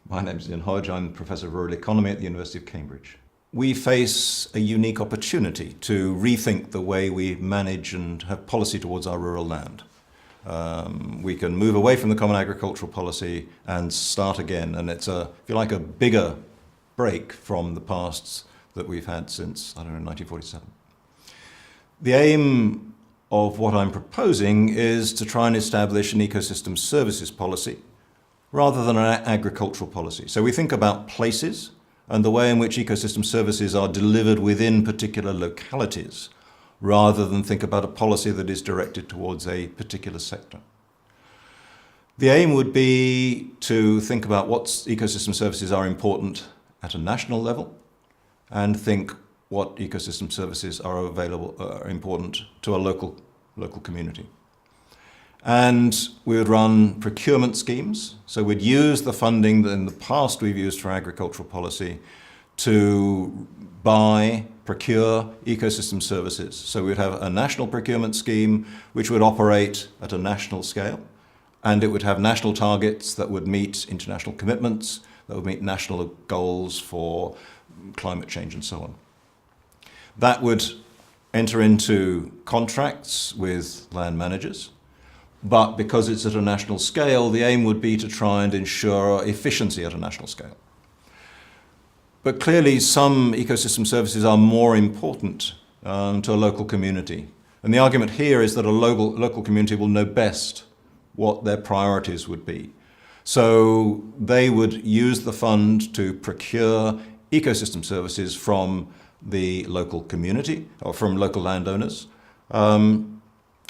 My name is Hodge. I'm Professor of Rural Economy at the University of Cambridge. We face a unique opportunity to rethink the way we manage and have policy towards our rural land. We can move away from the Common Agricultural Policy and start again, and it's if you like, a bigger break from the pasts that we've had since, 1947. The aim of what I'm proposing is to try and establish an ecosystem services policy rather than an agricultural policy. So we think about places and the way in which ecosystem services are delivered within particular localities, rather than think about a policy that is directed towards a particular sector. The aim would be to think about what ecosystem services are important at a national level and think what ecosystem services are important to a local community. And we would run procurement schemes. So we'd use the funding that in the past we've used for agricultural policy to procure ecosystem services. So we'd have a national procurement scheme which would operate at a national scale, and it would have national targets that would meet international commitments, that would meet national goals for climate change and so on. That would enter into contracts with land managers. But because it's at a national scale, the aim would be to try and ensure efficiency at a national scale. But clearly some ecosystem services are more important to a local community. And the argument here is that a local community will know best what their priorities would be. So they would use the fund to procure ecosystem services from the local community or from local landowners.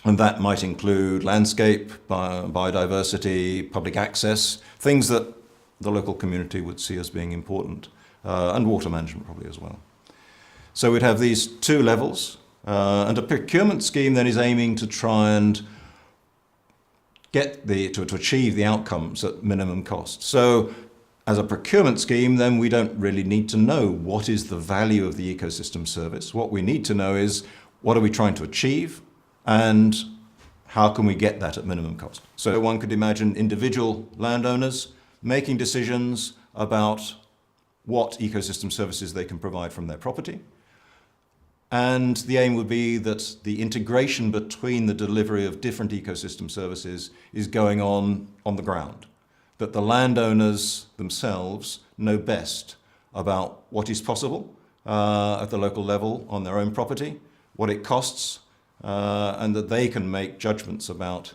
And that might include landscape, biodiversity, public access, things that the local community would see as being important, and water management probably as well. So we'd have these two levels, and a procurement scheme then is aiming to try and to achieve the outcomes at minimum cost. So as a procurement scheme, then we don't really need to know what is the value of the ecosystem service. What we need to know is what are we trying to achieve, and how can we get that at minimum cost? So one could imagine individual landowners making decisions about what ecosystem services they can provide from their property. And the aim would be that the integration between the delivery of different ecosystem services is going on the ground. That the landowners themselves know best about what is possible at the local level on their own property, what it costs, and that they can make judgments about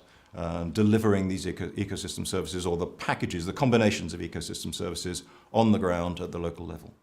delivering these ecosystem services or the packages, the combinations of ecosystem services on the ground at the local level.